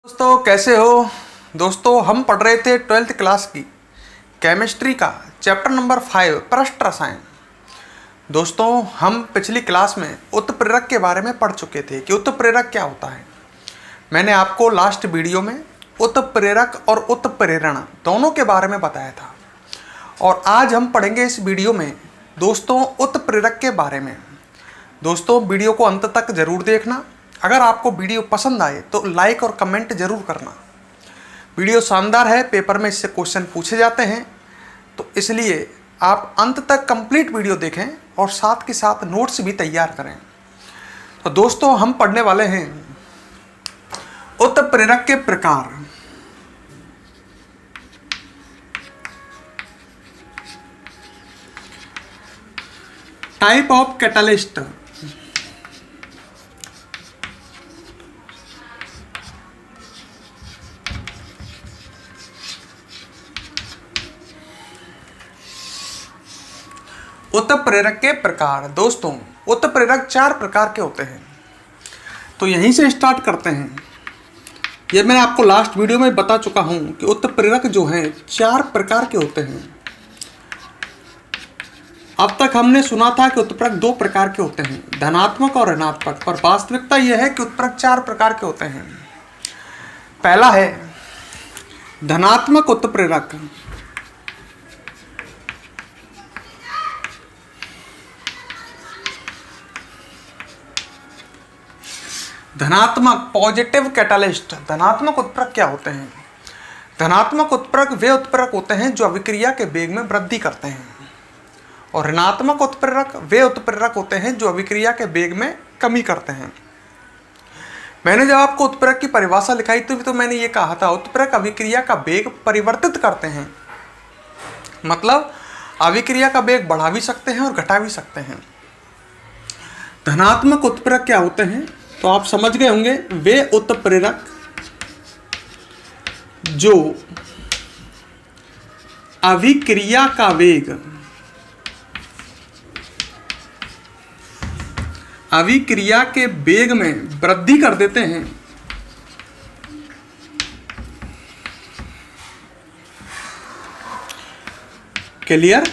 दोस्तों कैसे हो। दोस्तों हम पढ़ रहे थे 12th क्लास की केमिस्ट्री का चैप्टर नंबर 5 पृष्ठ रसायन। दोस्तों हम पिछली क्लास में उत्प्रेरक के बारे में पढ़ चुके थे कि उत्प्रेरक क्या होता है। मैंने आपको लास्ट वीडियो में उत्प्रेरक और उत्प्रेरण दोनों के बारे में बताया था और आज हम पढ़ेंगे इस वीडियो में दोस्तों उत्प्रेरक के बारे में। दोस्तों वीडियो को अंत तक जरूर देखना। अगर आपको वीडियो पसंद आए तो लाइक और कमेंट जरूर करना। वीडियो शानदार है, पेपर में इससे क्वेश्चन पूछे जाते हैं, तो इसलिए आप अंत तक कंप्लीट वीडियो देखें और साथ के साथ नोट्स भी तैयार करें। तो दोस्तों हम पढ़ने वाले हैं उत्प्रेरक के प्रकार। Type of catalyst. उत्प्रेरक के प्रकार। दोस्तों उत्प्रेरक 4 प्रकार के होते हैं, तो यहीं से स्टार्ट करते हैं। ये मैं आपको लास्ट वीडियो में बता चुका हूं कि उत्प्रेरक जो हैं 4 प्रकार के होते हैं। अब तक हमने सुना था कि उत्प्रेरक 2 प्रकार के होते हैं, धनात्मक और ऋणात्मक, पर वास्तविकता यह है कि उत्प्रेरक 4 प्रकार के होते हैं। पहला है धनात्मक उत्प्रेरक। धनात्मक पॉजिटिव कैटलिस्ट। धनात्मक उत्प्रेरक क्या होते हैं? धनात्मक उत्प्रेरक वे उत्प्रेरक होते हैं जो अभिक्रिया के वेग में वृद्धि करते हैं, और ऋणात्मक उत्प्रेरक वे उत्प्रेरक होते हैं जो अभिक्रिया के वेग में कमी करते हैं। मैंने जब आपको उत्प्रेरक की परिभाषा लिखाई तो मैंने ये कहा था उत्प्रेरक अभिक्रिया का वेग परिवर्तित करते हैं, मतलब अभिक्रिया का वेग बढ़ा भी सकते हैं और घटा भी सकते हैं। धनात्मक उत्प्रेरक क्या होते हैं तो आप समझ गए होंगे, वे उत्प्रेरक जो अभिक्रिया का वेग अभिक्रिया के वेग में वृद्धि कर देते हैं। क्लियर?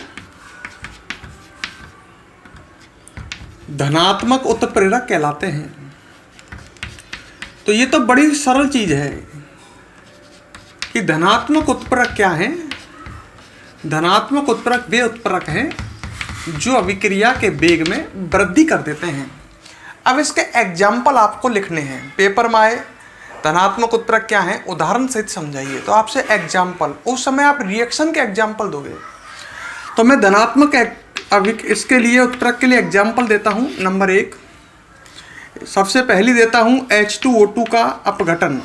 धनात्मक उत्प्रेरक कहलाते हैं। तो ये तो बड़ी सरल चीज है कि धनात्मक उत्प्रेरक क्या है। धनात्मक उत्प्रेरक वे उत्प्रेरक हैं जो अभिक्रिया के वेग में वृद्धि कर देते हैं। अब इसके एग्जाम्पल आपको लिखने हैं, पेपर में आए धनात्मक उत्प्रेरक क्या है उदाहरण सहित समझाइए। तो आपसे एग्जाम्पल, उस समय आप रिएक्शन के एग्जाम्पल दोगे, तो मैं धनात्मक इसके लिए उत्प्रेरक के लिए एग्जाम्पल देता हूं। नंबर 1 सबसे पहली देता हूं H2O2 का अपघटन।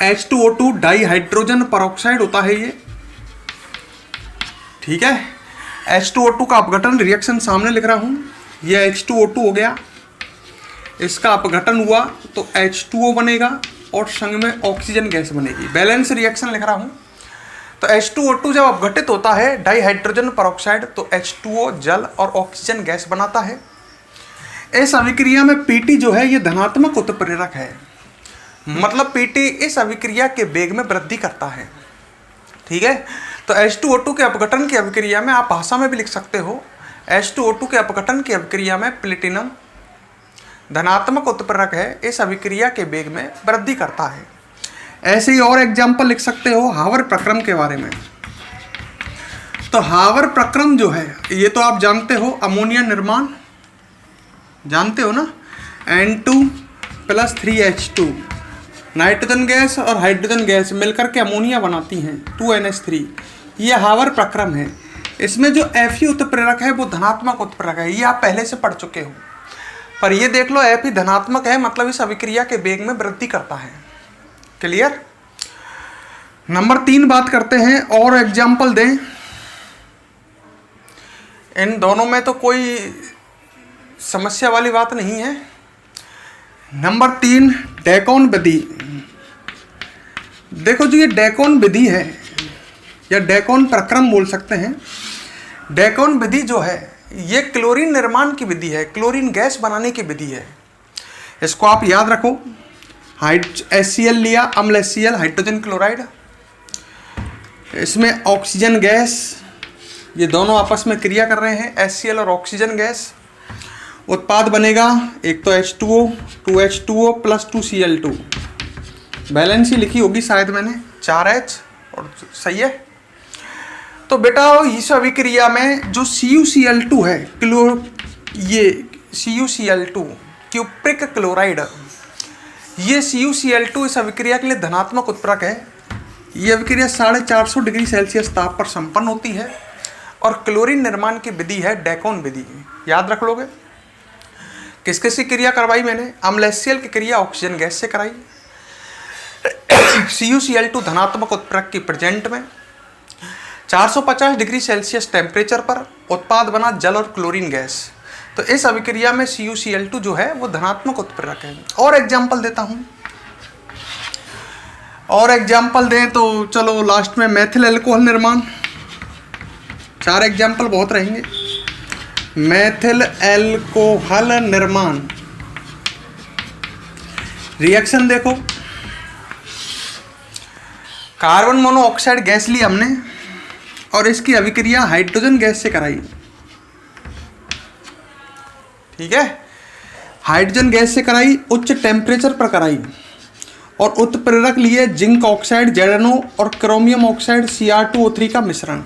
H2O2 डाई हाइड्रोजन परऑक्साइड होता है ये, ठीक है। H2O2 का अपघटन, रिएक्शन सामने लिख रहा हूं। ये H2O2 हो गया, इसका अपघटन हुआ तो H2O बनेगा और संग में ऑक्सीजन गैस बनेगी। बैलेंस रिएक्शन लिख रहा हूं। तो H2O2 जब अपघटित होता है डाई हाइड्रोजन परऑक्साइड तो H2O जल और ऑक्सीजन गैस बनाता है। इस अभिक्रिया में Pt जो है ये धनात्मक उत्प्रेरक है, मतलब Pt इस अभिक्रिया के वेग में वृद्धि करता है, ठीक है। तो H2O2 के अपघटन की अभिक्रिया में आप भाषा में भी लिख सकते हो, H2O2 के अपघटन की अभिक्रिया में प्लेटिनम धनात्मक उत्प्रेरक है, इस अभिक्रिया के वेग में वृद्धि करता है। ऐसे ही और एग्जाम्पल लिख सकते हो हावर प्रक्रम के बारे में। तो हावर प्रक्रम जो है ये तो आप जानते हो, अमोनिया निर्माण जानते हो ना, N2+3H2 नाइट्रोजन गैस और हाइड्रोजन गैस मिलकर के अमोनिया बनाती हैं 2NH3। ये हावर प्रक्रम है। इसमें जो Fe उत्प्रेरक है वो धनात्मक उत्प्रेरक है, ये आप पहले से पढ़ चुके हो। पर ये देख लो Fe धनात्मक है, मतलब इस अभिक्रिया के वेग में वृद्धि करता है। क्लियर? नंबर 3 बात करते हैं और एग्जाम्पल दें। इन दोनों में तो कोई समस्या वाली बात नहीं है। नंबर 3 डेकोन विधि। देखो जो ये डेकोन विधि है या डेकोन प्रक्रम बोल सकते हैं। डेकोन विधि जो है ये क्लोरीन निर्माण की विधि है, क्लोरीन गैस बनाने की विधि है। इसको आप याद रखो। HCl लिया, अम्ल HCl, हाइड्रोजन क्लोराइड, इसमें ऑक्सीजन गैस, ये दोनों आपस में क्रिया कर रहे हैं, HCl और ऑक्सीजन गैस। उत्पाद बनेगा एक तो H2O, 2H2O plus 2Cl2, balance ही लिखी होगी शायद मैंने, 4H, और सही है। तो बेटा इस अभिक्रिया में जो CuCl2 है, ये CuCl2 क्यूप्रिक क्लोराइड, ये CuCl2 इस अभिक्रिया के लिए धनात्मक उत्प्रेरक है। ये अभिक्रिया 450 डिग्री सेल्सियस ताप पर संपन्न होती है और क्लोरीन निर्माण की विधि है डेकोन विधि। याद रख लोगे। किस किस की क्रिया करवाई मैंने? अम्ल HCl की क्रिया ऑक्सीजन गैस से कराई। CuCl2 धनात्मक उत्प्रेरक की प्रेजेंट में 450 डिग्री सेल्सियस टेम्परेचर पर उत्पाद बना जल और क्लोरीन गैस। तो इस अभिक्रिया में CuCl2 जो है वो धनात्मक उत्प्रेरक है। और एग्जाम्पल देता हूँ, और एग्जाम्पल दें तो चलो लास्ट में मैथिल एल्कोहल निर्माण, 4 एग्जाम्पल बहुत रहेंगे। मैथिल एल्कोहल निर्माण रिएक्शन देखो, कार्बन मोनोऑक्साइड गैस ली हमने और इसकी अभिक्रिया हाइड्रोजन गैस से कराई। ठीक है, हाइड्रोजन गैस से कराई, उच्च टेम्परेचर पर कराई और उत्प्रेरक लिए जिंक ऑक्साइड ZnO और क्रोमियम ऑक्साइड Cr2O3 का मिश्रण।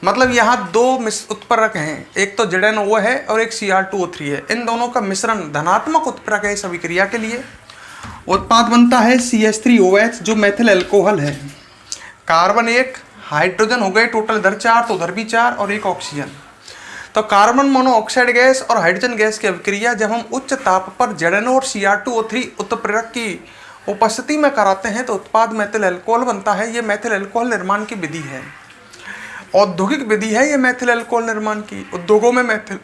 मतलब यहाँ 2 उत्प्रेरक हैं, एक तो ZnO है और एक Cr2O3 है। इन दोनों का मिश्रण धनात्मक उत्प्रेरक है इस अभिक्रिया के लिए। उत्पाद बनता है CH3OH जो मैथिल एल्कोहल है। कार्बन 1, हाइड्रोजन हो गए टोटल इधर 4, तो उधर भी 4 और एक ऑक्सीजन। तो कार्बन मोनोऑक्साइड गैस और हाइड्रोजन गैस की अभिक्रिया जब हम उच्च ताप पर ZnO और Cr2O3 उत्प्रेरक की उपस्थिति में कराते हैं तो उत्पाद मैथिल एल्कोहल बनता है। ये मैथिल एल्कोहल निर्माण की विधि है, औद्योगिक विधि है ये मैथिल एल्कोहल निर्माण की। उद्योगों में मैथिल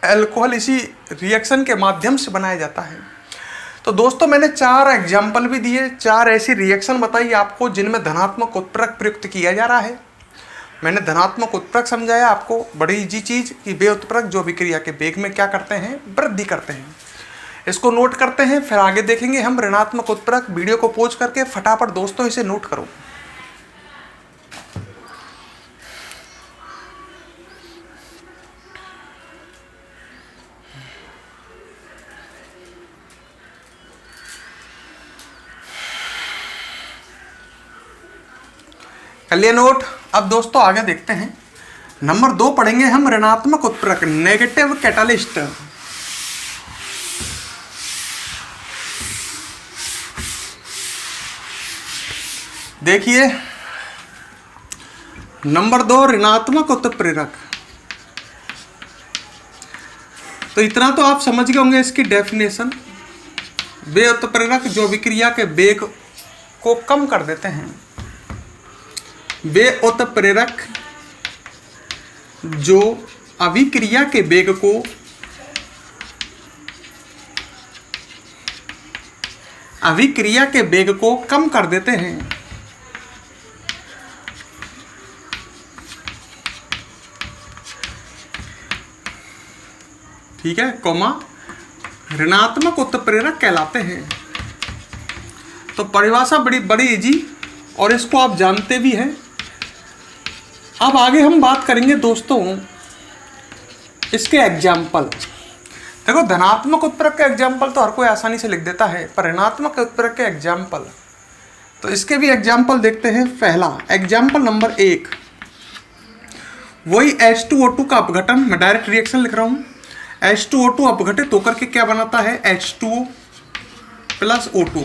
एल्कोहल इसी रिएक्शन के माध्यम से बनाया जाता है। तो दोस्तों मैंने 4 एग्जाम्पल भी दिए, 4 ऐसी रिएक्शन बताई आपको जिनमें धनात्मक उत्प्रेरक प्रयुक्त किया जा रहा है। मैंने धनात्मक उत्प्रेरक समझाया आपको, बड़ी इजी चीज़ कि वे उत्प्रेरक जो अभिक्रिया के वेग में क्या करते हैं, वृद्धि करते हैं। इसको नोट करते हैं, फिर आगे देखेंगे हम ऋणात्मक उत्प्रेरक। वीडियो को पॉज करके फटाफट दोस्तों इसे नोट करो। कर लिया नोट। अब दोस्तों आगे देखते हैं, नंबर 2 पढ़ेंगे हम ऋणात्मक उत्प्रेरक, नेगेटिव कैटालिस्ट। देखिए नंबर 2 ऋणात्मक उत्प्रेरक। तो इतना तो आप समझ गए होंगे इसकी डेफिनेशन। वे उत्प्रेरक जो अभिक्रिया के वेग को कम कर देते हैं, वे उत्प्रेरक जो अभिक्रिया के वेग को कम कर देते हैं। ठीक है, कॉमा ऋणात्मक उत्प्रेरक कहलाते हैं। तो परिभाषा बड़ी इजी और इसको आप जानते भी हैं। अब आगे हम बात करेंगे दोस्तों इसके एग्जाम्पल। देखो धनात्मक उत्प्रेरक के एग्जाम्पल तो हर कोई आसानी से लिख देता है, पर ऋणात्मक उत्प्रेरक के एग्जाम्पल, तो इसके भी एग्जाम्पल देखते हैं। पहला एग्जाम्पल नंबर 1, वही H2O2 का अपघटन। मैं डायरेक्ट रिएक्शन लिख रहा हूँ। H2O2 अपघटित होकर के क्या बनाता है, H2O प्लस O2।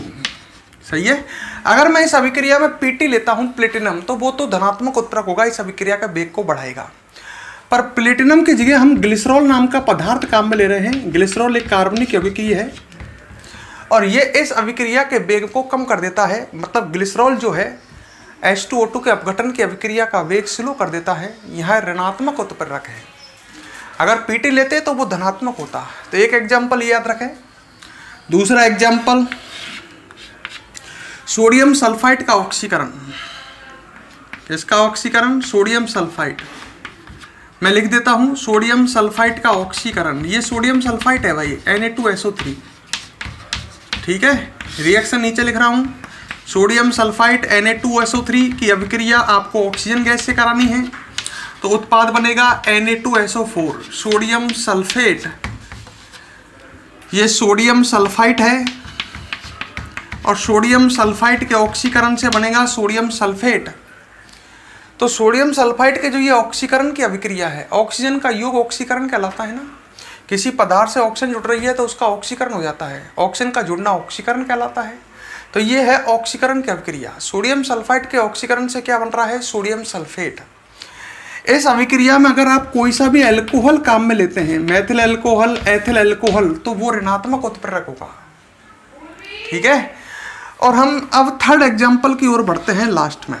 सही है। अगर मैं इस अभिक्रिया में Pt लेता हूं प्लेटिनम, तो वो तो धनात्मक उत्प्रेरक होगा, इस अभिक्रिया का वेग को बढ़ाएगा। पर प्लेटिनम की जगह हम ग्लिसरॉल नाम का पदार्थ काम में ले रहे हैं। ग्लिसरॉल एक कार्बनिक अभिक्रिया है और ये इस अभिक्रिया के वेग को कम कर देता है। मतलब ग्लिसरॉल जो है H2O2 के अपघटन की अभिक्रिया का वेग स्लो कर देता है। यह ऋणात्मक उत्प्रेरक है। अगर Pt लेते तो वो धनात्मक होता। तो एक एग्जाम्पल याद रखें। दूसरा एग्जाम्पल सोडियम सल्फाइड का ऑक्सीकरण। किसका ऑक्सीकरण, सोडियम सल्फाइड। मैं लिख देता हूं सोडियम सल्फाइड का ऑक्सीकरण। ये सोडियम सल्फाइड है भाई, Na2SO3। ठीक है, रिएक्शन नीचे लिख रहा हूँ, सोडियम सल्फाइड Na2SO3 की अभिक्रिया आपको ऑक्सीजन गैस से करानी है, तो उत्पाद बनेगा Na2SO4, सोडियम सल्फेट। ये सोडियम सल्फाइड है और सोडियम सल्फाइड के ऑक्सीकरण से बनेगा सोडियम सल्फेट। तो सोडियम सल्फाइड के जो ये ऑक्सीकरण की अभिक्रिया है, ऑक्सीजन का योग ऑक्सीकरण कहलाता है ना। किसी पदार्थ से ऑक्सीजन जुड़ रही है तो उसका ऑक्सीकरण हो जाता है, ऑक्सीजन का जुड़ना ऑक्सीकरण कहलाता है। तो ये है ऑक्सीकरण की अभिक्रिया। सोडियम सल्फाइड के ऑक्सीकरण से क्या बन रहा है, सोडियम सल्फेट। इस अभिक्रिया में अगर आप कोई सा भी अल्कोहल काम में लेते हैं, मैथिल अल्कोहल, एथिल अल्कोहल, तो वो ऋणात्मक उत्प्रेरक होगा। ठीक है। और हम अब थर्ड एग्जाम्पल की ओर बढ़ते हैं लास्ट में।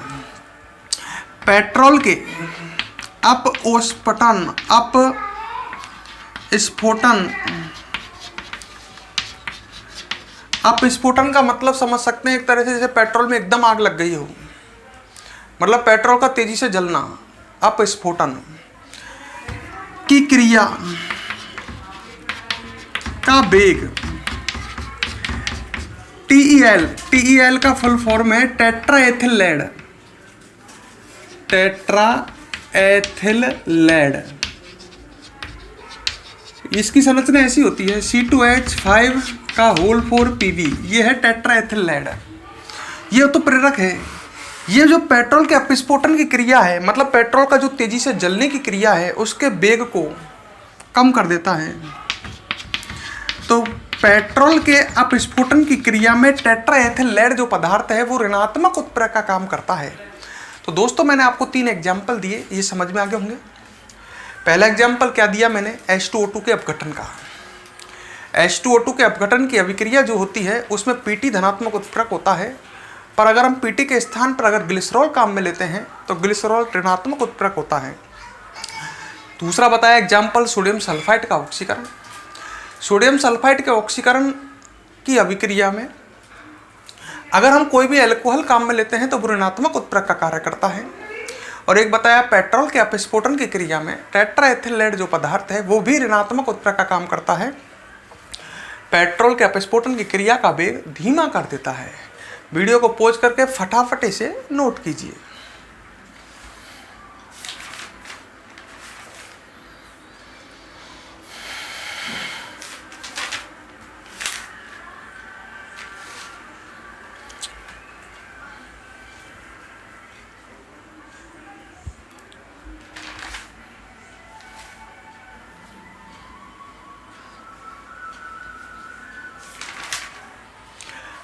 पेट्रोल के अपस्फोटन, अपस्फोटन का मतलब समझ सकते हैं एक तरह से जैसे पेट्रोल में एकदम आग लग गई हो, मतलब पेट्रोल का तेजी से जलना, अपस्फोटन की क्रिया का वेग TEL का फुल फॉर्म है टेट्राएथिल लेड। टेट्राएथिल लेड, इसकी संरचना ऐसी होती है C2H5 का होल 4 PV, ये है टेट्राएथिल लेड। ये तो प्रेरक है। ये जो पेट्रोल के अपस्फोटन की क्रिया है, मतलब पेट्रोल का जो तेजी से जलने की क्रिया है, उसके वेग को कम कर देता है। तो पेट्रोल के अपस्फोटन की क्रिया में टेट्राएथिल लेड जो पदार्थ है वो ऋणात्मक उत्प्रेरक का काम करता है। तो दोस्तों मैंने आपको 3 एग्जाम्पल दिए, ये समझ में आ गए होंगे। पहला एग्जाम्पल क्या दिया मैंने, H2O2 के अपघटन का। H2O2 के अपघटन की अभिक्रिया जो होती है उसमें Pt धनात्मक उत्प्रेरक होता है, पर अगर हम Pt के स्थान पर अगर ग्लिसरॉल काम में लेते हैं तो ग्लिसरॉल ऋणात्मक उत्प्रेरक होता है। दूसरा बताया एग्जाम्पल सोडियम सल्फाइड का ऑक्सीकरण। सोडियम सल्फाइड के ऑक्सीकरण की अभिक्रिया में अगर हम कोई भी अल्कोहल काम में लेते हैं तो वो ऋणात्मक उत्प्रेरक का कार्य करता है। और एक बताया पेट्रोल के अपस्फोटन की क्रिया में टेट्राएथिल लेड जो पदार्थ है वो भी ऋणात्मक उत्प्रेरक का काम करता है। पेट्रोल के अपस्फोटन की क्रिया का वेग धीमा कर देता है। वीडियो को पॉज करके फटाफट इसे नोट कीजिए।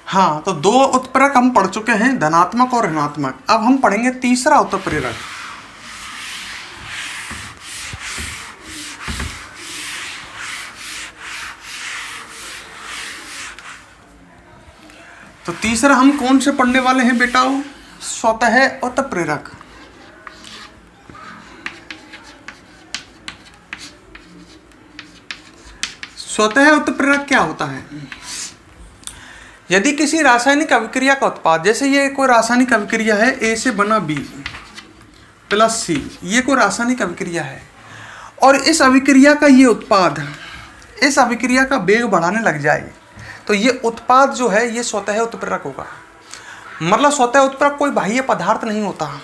हाँ, तो 2 उत्प्रेरक हम पढ़ चुके हैं, धनात्मक और ऋणात्मक। अब हम पढ़ेंगे तीसरा उत्प्रेरक। तो तीसरा हम कौन से पढ़ने वाले हैं बेटाओ, स्वतः उत्प्रेरक। स्वतः उत्प्रेरक क्या होता है? यदि किसी रासायनिक अभिक्रिया का उत्पाद, जैसे ये कोई रासायनिक अभिक्रिया है, A से बना B प्लस C, ये कोई रासायनिक अभिक्रिया है और इस अभिक्रिया का ये उत्पाद इस अभिक्रिया का वेग बढ़ाने लग जाए तो ये उत्पाद जो है ये स्वतः उत्प्रेरक होगा। मतलब स्वतः उत्प्रेरक कोई बाह्य पदार्थ नहीं होता,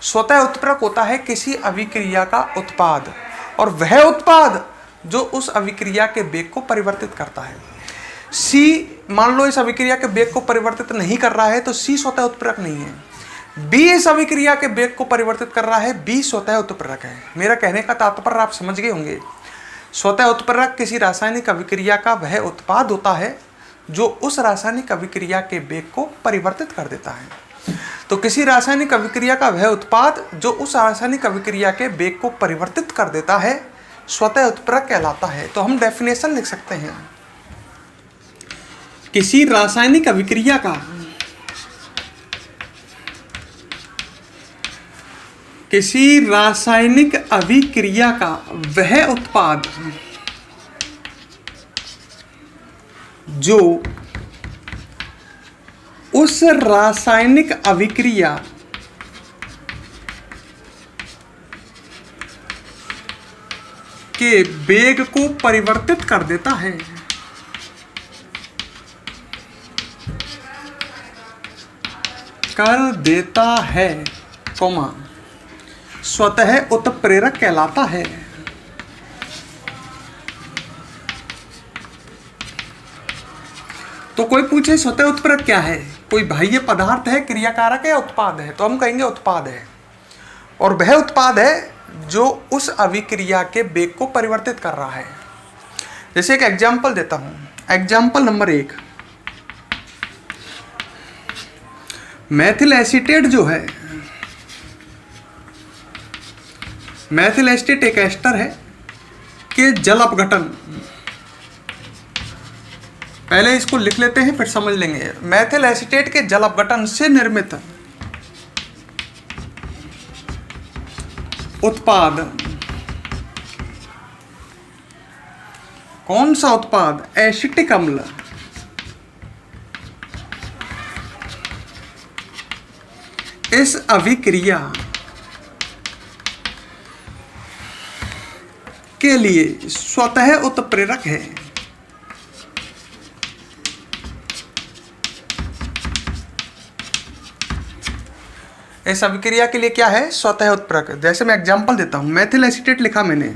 स्वतः उत्प्रेरक होता है किसी अभिक्रिया का उत्पाद, और वह उत्पाद जो उस अभिक्रिया के वेग को परिवर्तित करता है। C मान लो इस अभिक्रिया के वेग को परिवर्तित नहीं कर रहा है तो C स्वतः उत्प्रेरक नहीं है। B इस अभिक्रिया के वेग को परिवर्तित कर रहा है, B स्वतः उत्प्रेरक है। मेरा कहने का तात्पर्य आप समझ गए होंगे। स्वतः उत्प्रेरक किसी रासायनिक अभिक्रिया का वह उत्पाद होता है जो उस रासायनिक अभिक्रिया के वेग को परिवर्तित कर देता है। तो किसी रासायनिक अभिक्रिया का वह उत्पाद जो उस रासायनिक अभिक्रिया के वेग को परिवर्तित कर देता है स्वतः उत्प्रेरक कहलाता है। तो हम डेफिनेशन लिख सकते हैं, किसी रासायनिक अभिक्रिया का वह उत्पाद जो उस रासायनिक अभिक्रिया के वेग को परिवर्तित कर देता है। कर देता है, कौमा स्वतः उत्प्रेरक कहलाता है। तो कोई पूछे स्वतः उत्प्रेरक क्या है, कोई बाह्य पदार्थ है, क्रियाकारक है या उत्पाद है, तो हम कहेंगे उत्पाद है। और वह उत्पाद है जो उस अभिक्रिया के वेग को परिवर्तित कर रहा है। जैसे एक एग्जाम्पल देता हूं, एग्जाम्पल नंबर 1, मैथिल एसीटेट जो है, मैथिल एसीटेट एक एस्टर है के जल अपघटन, पहले इसको लिख लेते हैं फिर समझ लेंगे। मैथिल एसीटेट के जल अपघटन से निर्मित उत्पाद, कौन सा उत्पाद, एसिटिक अम्ल। इस अभिक्रिया के लिए स्वतः उत्प्रेरक है। इस अभिक्रिया के लिए क्या है, स्वतः उत्प्रेरक। जैसे मैं एग्जांपल देता हूं, मैथिल एसीटेट लिखा मैंने,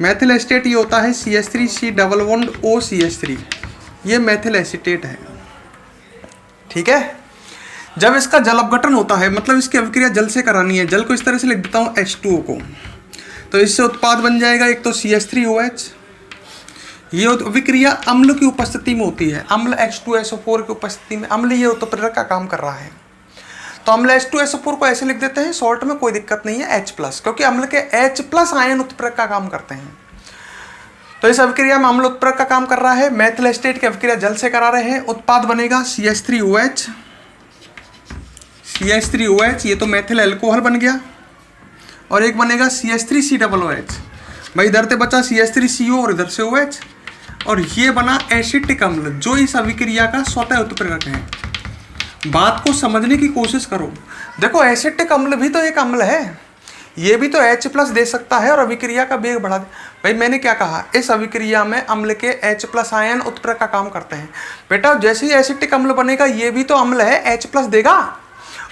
मैथिल एसीटेट ये होता है CH3C डबल बॉन्ड OCH3, ये मैथिल एसीटेट है, ठीक है। जब इसका जल अपघटन होता है, मतलब इसकी अभिक्रिया जल से करानी है, जल को इस तरह से लिख देता हूँ H2O को, तो इससे उत्पाद बन जाएगा एक तो CH3OH। ये अभिक्रिया अम्ल की उपस्थिति में होती है, अम्ल H2SO4 की उपस्थिति में अम्ल ये उत्प्रेरक का काम कर रहा है। तो अम्ल H2SO4 को ऐसे लिख देते हैं, सॉल्ट में कोई दिक्कत नहीं है H+, क्योंकि अम्ल के H+ आयन उत्प्रेरक का काम करते हैं। तो इस अभिक्रिया में अम्ल उत्प्रेरक का काम कर रहा है, मैथिल एसीटेट की अभिक्रिया जल से करा रहे हैं, उत्पाद बनेगा CH3OH, CH3OH, ये तो मैथिल अल्कोहल बन गया, और एक बनेगा CH3C डबल OH, भाई इधर से बचा CH3CO और इधर से OH, और ये बना एसिटिक अम्ल जो इस अभिक्रिया का स्वतः उत्प्रेरक है। बात को समझने की कोशिश करो, देखो एसिटिक अम्ल भी तो एक अम्ल है, ये भी तो H+ दे सकता है और अभिक्रिया का वेग बढ़ा दे। भाई मैंने क्या कहा, इस अभिक्रिया में अम्ल के H+ आयन उत्प्रेरक का काम करते हैं। बेटा जैसे ही एसिटिक अम्ल बनेगा, ये भी तो अम्ल है, H+ देगा,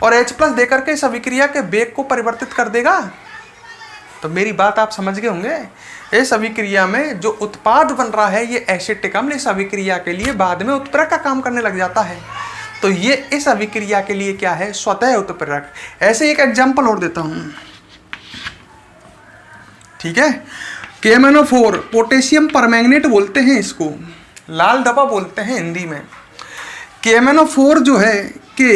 और H+ देकर के इस अभिक्रिया के वेग को परिवर्तित कर देगा। तो मेरी बात आप समझ गए होंगे। इस अभिक्रिया में जो उत्पाद बन रहा है ये एसिटिक अम्ल, इस अभिक्रिया के लिए बाद में उत्प्रेरक का काम करने लग जाता है। तो ये इस अभिक्रिया के लिए क्या है, स्वतः उत्प्रेरक। ऐसे एक एग्जांपल और देता हूं, ठीक है। KMnO4 पोटेशियम परमैंगनेट बोलते हैं इसको, लाल डब्बा बोलते हैं हिंदी में। KMnO4 जो है कि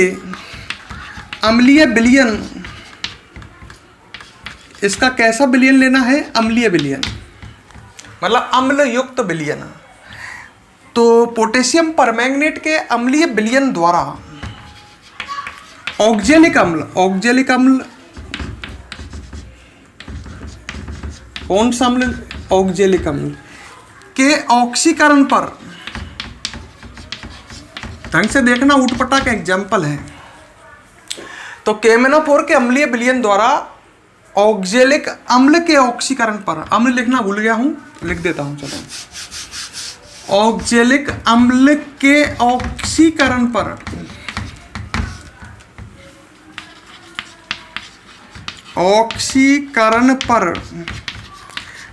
अम्लीय विलयन, इसका कैसा विलयन लेना है, अम्लीय विलयन, मतलब अम्ल युक्त विलयन। तो पोटेशियम परमैंगनेट के अम्लीय विलयन द्वारा ऑक्जेलिक अम्ल, ऑक्जेलिक अम्ल कौन सा अम्ल, ऑक्जेलिक अम्ल के ऑक्सीकरण पर, ढंग से देखना, उटपटांग का एग्जाम्पल है। तो KMnO4 के अम्लीय विलयन द्वारा ऑक्जेलिक अम्ल के ऑक्सीकरण पर, अम्ल लिखना भूल गया हूं, लिख देता हूं, चलो। ऑक्जेलिक अम्ल के ऑक्सीकरण पर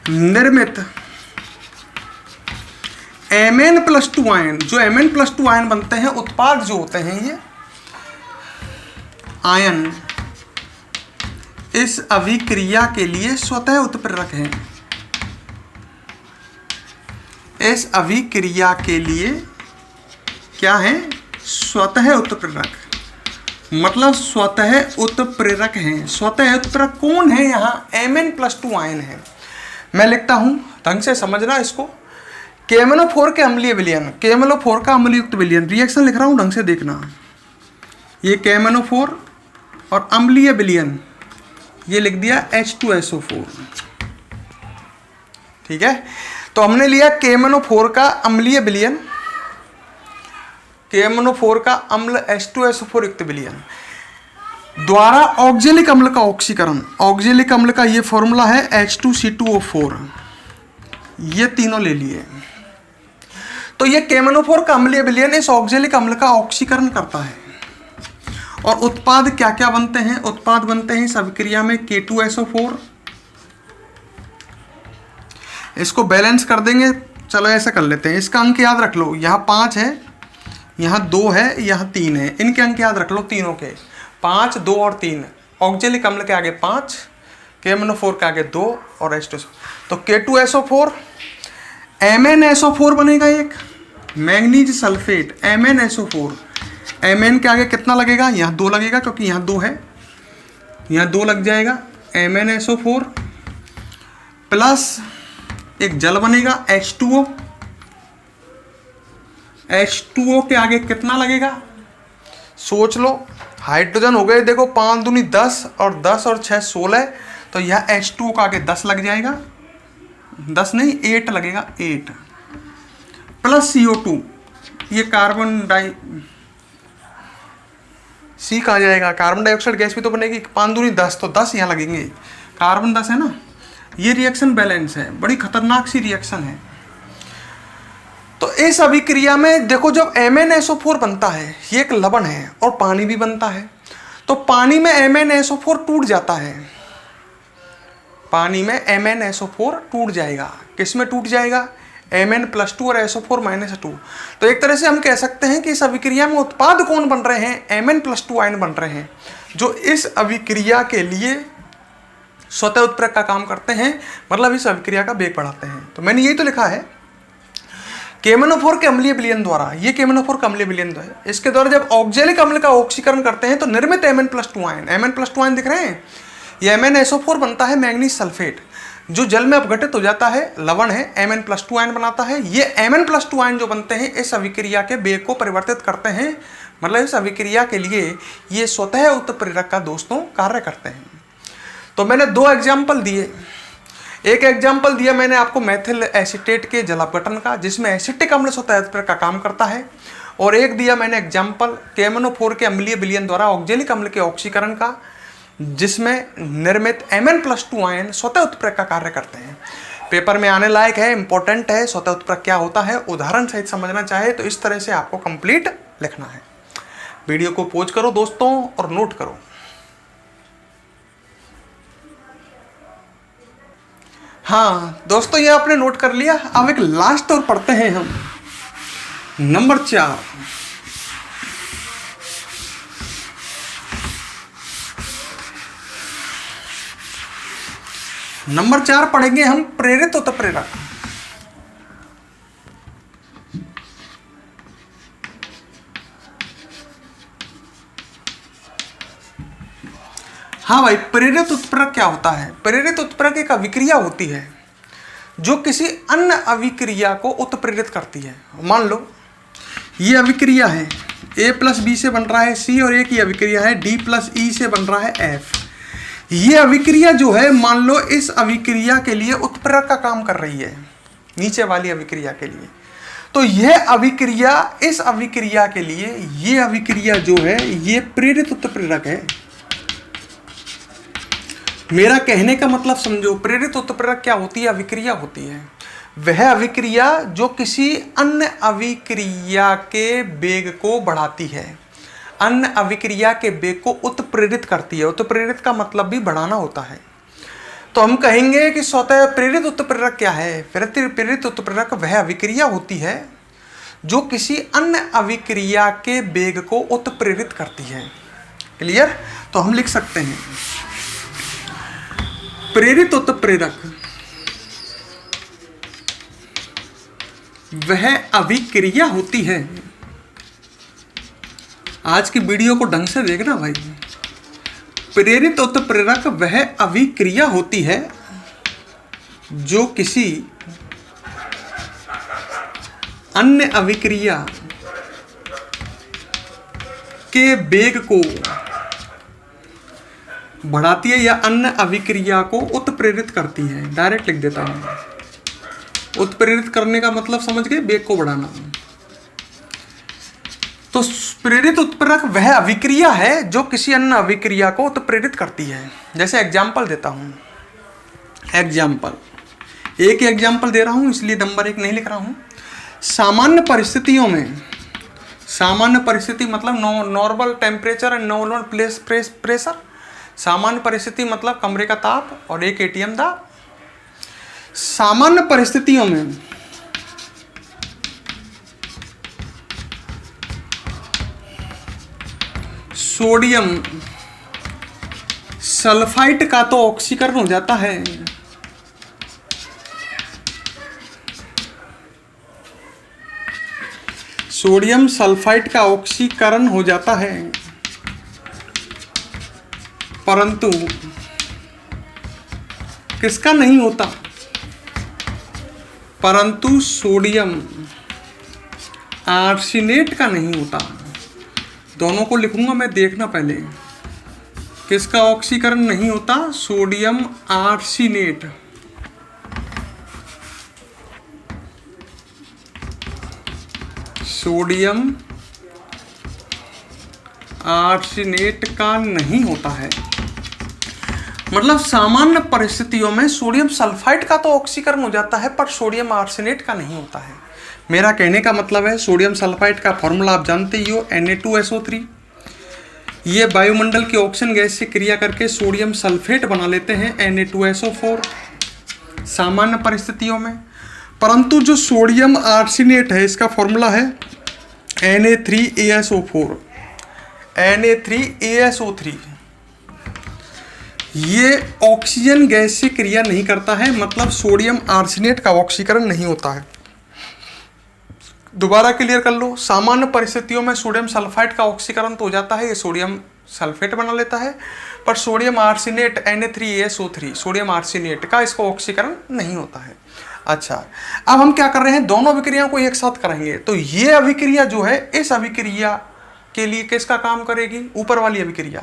निर्मित Mn+2 आयन, जो Mn+2 आयन बनते हैं, उत्पाद जो होते हैं ये आयन, इस अभिक्रिया के लिए स्वतः उत्प्रेरक है। इस अभिक्रिया के लिए क्या है, स्वतः उत्प्रेरक, मतलब स्वतः उत्प्रेरक हैं। स्वतः उत्प्रेरक कौन है, यहाँ Mn+2 आयन है। मैं लिखता हूं, ढंग से समझना इसको। KMnO4 के अम्लीय विलयन, KMnO4 का अम्लयुक्त विलयन, रिएक्शन लिख रहा हूं, ढंग से देखना। ये KMnO4 और अम्लीय विलयन, ये लिख दिया H2SO4, ठीक है। तो हमने लिया KMnO4 का अम्लीय विलयन, KMnO4 का अम्ल H2SO4 युक्त विलयन द्वारा ऑक्जेलिक अम्ल का ऑक्सीकरण। ऑक्जेलिक अम्ल का ये फॉर्मूला है H2C2O4, ये तीनों ले लिए। तो ये KMnO4 का अम्लीय विलयन इस ऑक्जेलिक अम्ल का ऑक्सीकरण करता है, और उत्पाद क्या क्या बनते हैं? उत्पाद बनते हैं इस अभिक्रिया में K2SO4। इसको बैलेंस कर देंगे। चलो ऐसा कर लेते हैं, इसका अंक याद रख लो। यहाँ 5 है, यहाँ 2 है, यहाँ 3 है। इनके अंक याद रख लो तीनों के, 5, 2 और 3। ऑक्जेलिक अम्ल के आगे 5, KMnO4 के आगे 2 और H2SO। तो K2SO4, MnSO4 बनेगा एक, मैंगनीज सल्फेट MnSO4। Mn के आगे कितना लगेगा? यहाँ 2 लगेगा, क्योंकि यहाँ 2 है, यहाँ 2 लग जाएगा। MnSO4 प्लस एक जल बनेगा H2O। H2O के आगे कितना लगेगा? सोच लो, हाइड्रोजन हो गए देखो 5 दूनी 10 और 10 और 6 16, तो यह H2O का आगे 10 लग जाएगा, 10 नहीं 8 लगेगा, 8 प्लस CO2। ये कार्बन डाई सी कहाँ जाएगा? कार्बन डाइऑक्साइड गैस भी तो बनेगी, 5 दूनी 10, तो 10 यहाँ लगेंगे, कार्बन 10 है ना। ये रिएक्शन बैलेंस है, बड़ी खतरनाक सी रिएक्शन है। तो इस अभिक्रिया में देखो, जब MnSO4 बनता है, ये एक लवण है और पानी भी बनता है, तो पानी में MnSO4 टूट जाता है, पानी में MnSO4 टूट जाएगा। किस में टूट जाएगा? Mn+2 और SO4 -2। तो एक तरह से हम कह सकते हैं कि इस अभिक्रिया में उत्पाद कौन बन रहे हैं? Mn+2 आयन बन रहे हैं, जो इस अभिक्रिया के लिए स्वतः उत्प्रेरक का काम करते हैं, मतलब इस अभिक्रिया का वेग बढ़ाते हैं। तो मैंने यही तो लिखा है, KMnO4 के अम्लीय विलयन द्वारा, ये KMnO4 का अम्लीय विलयन है, इसके द्वारा जब ऑक्जेलिक अम्ल का ऑक्सीकरण करते हैं तो निर्मित Mn+2 आयन, Mn+2 आयन दिख रहे हैं, ये MnSO4 बनता है मैंगनीज सल्फेट, जो जल में अपघटित हो जाता है, लवण है, Mn+2 आयन बनाता है। ये Mn+2 आयन जो बनते हैं इस अभिक्रिया के वेग को परिवर्तित करते हैं, मतलब इस अभिक्रिया के लिए ये स्वतः उत्प्रेरक का दोस्तों कार्य करते हैं। तो मैंने 2 एग्जाम्पल दिए। एक एग्जाम्पल दिया मैंने आपको मेथिल एसीटेट के जल अपघटन का, जिसमें एसिटिक अम्ल स्वतः उत्प्रेरक का काम करता है, और एक दिया मैंने एग्जाम्पल KMnO4 के अम्लीय विलयन द्वारा ऑक्जेलिक अम्ल के ऑक्सीकरण का, जिसमें निर्मित Mn+2 आयन स्वतः उत्प्रेरक का कार्य करते हैं। पेपर में आने लायक है, इंपॉर्टेंट है, स्वतः उत्प्रेरक क्या होता है, उदाहरण सहित समझना चाहे तो इस तरह से आपको कंप्लीट लिखना है। वीडियो को पॉज करो दोस्तों और नोट करो। हाँ दोस्तों, ये आपने नोट कर लिया। अब एक लास्ट और पढ़ते हैं हम, नंबर 4। नंबर 4 पढ़ेंगे हम प्रेरित उत्प्रेरक। हाँ भाई, प्रेरित उत्प्रेरक क्या होता है? प्रेरित उत्प्रेरक एक अभिक्रिया होती है जो किसी अन्य अभिक्रिया को उत्प्रेरित करती है। मान लो ये अभिक्रिया है, A+B से बन रहा है C, और एक ही अभिक्रिया है D+E से बन रहा है F। ये अभिक्रिया जो है, मान लो इस अभिक्रिया के लिए उत्प्रेरक का काम कर रही है, नीचे वाली अभिक्रिया के लिए। तो यह अभिक्रिया, इस अभिक्रिया के लिए ये अभिक्रिया जो है ये प्रेरित उत्प्रेरक है। मेरा कहने का मतलब समझो, प्रेरित उत्प्रेरक क्या होती है? अभिक्रिया होती है, वह अभिक्रिया जो किसी अन्य अभिक्रिया के वेग को बढ़ाती है, अन्य अभिक्रिया के वेग को उत्प्रेरित करती है। उत्प्रेरित का मतलब भी बढ़ाना होता है। तो हम कहेंगे कि स्वतः प्रेरित उत्प्रेरक क्या है? प्रेरित उत्प्रेरक वह अभिक्रिया होती है जो किसी अन्य अभिक्रिया के वेग को उत्प्रेरित करती है। क्लियर? तो हम लिख सकते हैं प्रेरित उत्प्रेरक वह अभिक्रिया होती है। आज की वीडियो को ढंग से देखना भाई। प्रेरित उत्प्रेरक वह अभिक्रिया होती है जो किसी अन्य अभिक्रिया के वेग को बढ़ाती है या अन्य अभिक्रिया को उत्प्रेरित करती है। डायरेक्ट लिख देता हूं। उत्प्रेरित करने का मतलब समझ गए, वेग को बढ़ाना। तो प्रेरित उत्प्रेरक वह अभिक्रिया है जो किसी अन्य अभिक्रिया को उत्प्रेरित करती है। जैसे एग्जाम्पल देता हूं, एग्जाम्पल एक एग्जाम्पल दे रहा हूं, इसलिए नंबर 1 नहीं लिख रहा हूं। सामान्य परिस्थितियों में सामान्य परिस्थिति मतलब normal temperature and normal pressure. सामान्य परिस्थिति मतलब कमरे का ताप और एक एटीएम दाब। सामान्य परिस्थितियों में सोडियम सल्फाइड का तो ऑक्सीकरण हो जाता है, सोडियम सल्फाइड का ऑक्सीकरण हो जाता है, परंतु किसका नहीं होता? परंतु सोडियम आर्सेनेट का नहीं होता। दोनों को लिखूंगा मैं, देखना पहले। किसका ऑक्सीकरण नहीं होता? Sodium arsenate. सोडियम आर्सेनेट का नहीं होता है। मतलब सामान्य परिस्थितियों में सोडियम सल्फाइड का तो ऑक्सीकरण हो जाता है, पर सोडियम आर्सेनेट का नहीं होता है। मेरा कहने का मतलब है, सोडियम सल्फाइड का फॉर्मूला आप जानते ही हो, Na2SO3। ये वायुमंडल की ऑक्सीजन गैस से क्रिया करके सोडियम सल्फेट बना लेते हैं, Na2SO4, सामान्य परिस्थितियों में। परंतु जो सोडियम आर्सेनेट है, इसका फॉर्मूला है Na3ASO4, Na3ASO3। ये ऑक्सीजन गैस से क्रिया नहीं करता है, मतलब सोडियम आर्सेनेट का ऑक्सीकरण नहीं होता है। दोबारा क्लियर कर लो, सामान्य परिस्थितियों में सोडियम सल्फाइड का ऑक्सीकरण तो हो जाता है, ये सोडियम सल्फेट बना लेता है, पर sodium arsenate Na3ASO3 sodium arsenate का इसको ऑक्सीकरण नहीं होता है। अच्छा, अब हम क्या कर रहे हैं, दोनों अभिक्रियाओं को एक साथ करेंगे। तो ये अभिक्रिया जो है, इस अभिक्रिया के लिए किसका काम करेगी? ऊपर वाली अभिक्रिया।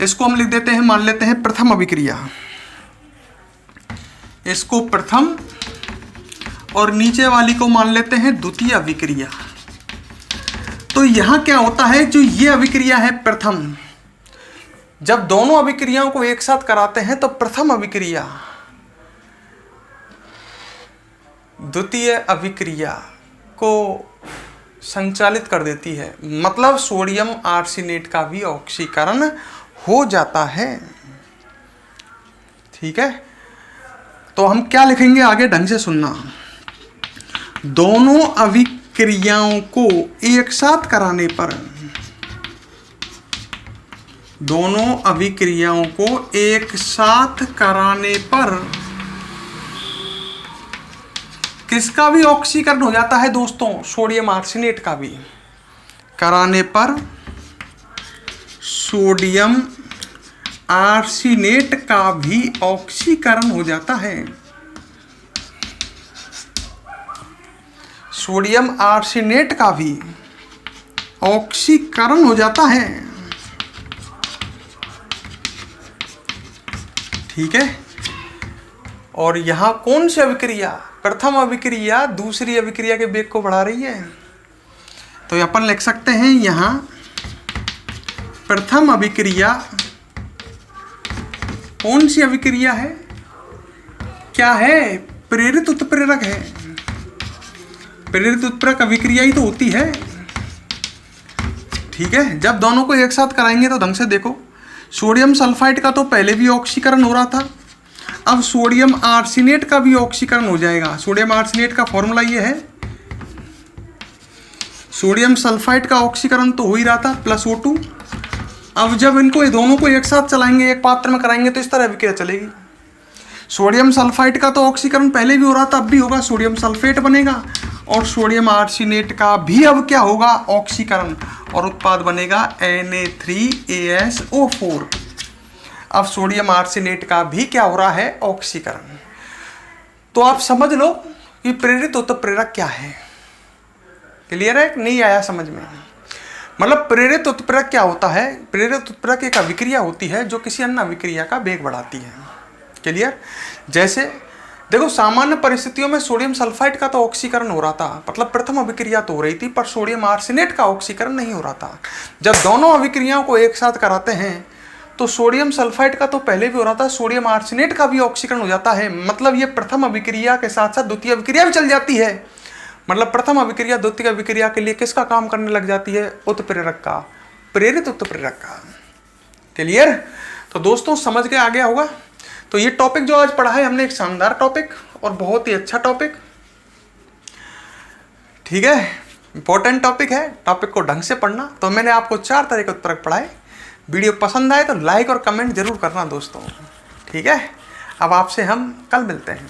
इसको हम लिख देते हैं, मान लेते हैं प्रथम अभिक्रिया, इसको प्रथम, और नीचे वाली को मान लेते हैं द्वितीय अभिक्रिया। तो यहां क्या होता है, जो ये अभिक्रिया है प्रथम, जब दोनों अभिक्रियाओं को एक साथ कराते हैं तो प्रथम अभिक्रिया द्वितीय अभिक्रिया को संचालित कर देती है, मतलब सोडियम आर्सेनेट का भी ऑक्सीकरण हो जाता है। ठीक है, तो हम क्या लिखेंगे आगे, ढंग से सुनना। दोनों अभिक्रियाओं को एक साथ कराने पर, दोनों अभिक्रियाओं को एक साथ कराने पर किसका भी ऑक्सीकरण हो जाता है दोस्तों? सोडियम आर्सेनेट का भी। कराने पर सोडियम आर्सेनेट का भी ऑक्सीकरण हो जाता है, सोडियम आर्सेनेट का भी ऑक्सीकरण हो जाता है। ठीक है, और यहां कौन सी अभिक्रिया? प्रथम अभिक्रिया दूसरी अभिक्रिया के वेग को बढ़ा रही है। तो अपन लिख सकते हैं यहां प्रथम अभिक्रिया कौन सी अभिक्रिया है? क्या है? प्रेरित उत्प्रेरक है। प्रेरित उत्प्रेरक अभिक्रिया ही तो होती है। ठीक है, जब दोनों को एक साथ कराएंगे तो ढंग से देखो, सोडियम सल्फाइड का तो पहले भी ऑक्सीकरण हो रहा था, अब सोडियम आर्सेनेट का भी ऑक्सीकरण हो जाएगा। सोडियम आर्सेनेट का फॉर्मूला ये है, सोडियम सल्फाइड का ऑक्सीकरण तो हो ही रहा था +O2। अब जब इनको ये दोनों को एक साथ चलाएंगे, एक पात्र में कराएंगे, तो इस तरह अभिक्रिया चलेगी। सोडियम सल्फाइड का तो ऑक्सीकरण पहले भी हो रहा था, अब भी होगा, सोडियम सल्फेट बनेगा, और सोडियम आर्सेनेट का भी अब क्या होगा? ऑक्सीकरण, और उत्पाद बनेगा Na3ASO4। अब सोडियम आर्सेनेट का भी क्या हो रहा है? ऑक्सीकरण। तो आप समझ लो कि प्रेरित उत्प्रेरक क्या है। क्लियर है? नहीं आया समझ में? मतलब प्रेरित उत्प्रेरक क्या होता है? प्रेरित उत्प्रेरक एक अभिक्रिया होती है जो किसी अन्य अभिक्रिया का वेग बढ़ाती है। क्लियर? जैसे देखो, सामान्य परिस्थितियों में सोडियम सल्फाइड का तो ऑक्सीकरण हो रहा था, मतलब प्रथम अभिक्रिया तो हो रही थी, पर सोडियम आर्सेनेट का ऑक्सीकरण नहीं हो रहा था। जब दोनों अभिक्रियाओं को एक साथ कराते हैं तो सोडियम सल्फाइड का तो पहले भी हो रहा था, सोडियम आर्सेनेट का भी ऑक्सीकरण हो जाता है, मतलब ये प्रथम अभिक्रिया के साथ साथ द्वितीय अभिक्रिया भी चल जाती है। मतलब प्रथम अभिक्रिया द्वितीय अभिक्रिया के लिए किसका काम करने लग जाती है? उत्प्रेरक का, प्रेरित उत्प्रेरक का। क्लियर? तो दोस्तों समझ के आ गया होगा। तो ये टॉपिक जो आज पढ़ा है हमने, एक शानदार टॉपिक और बहुत ही अच्छा टॉपिक, ठीक है, इंपॉर्टेंट टॉपिक है। टॉपिक को ढंग से पढ़ना। तो मैंने आपको 4 तरह के उत्तरक पढ़ाए। वीडियो पसंद आए तो लाइक और कमेंट जरूर करना दोस्तों, ठीक है। अब आपसे हम कल मिलते हैं।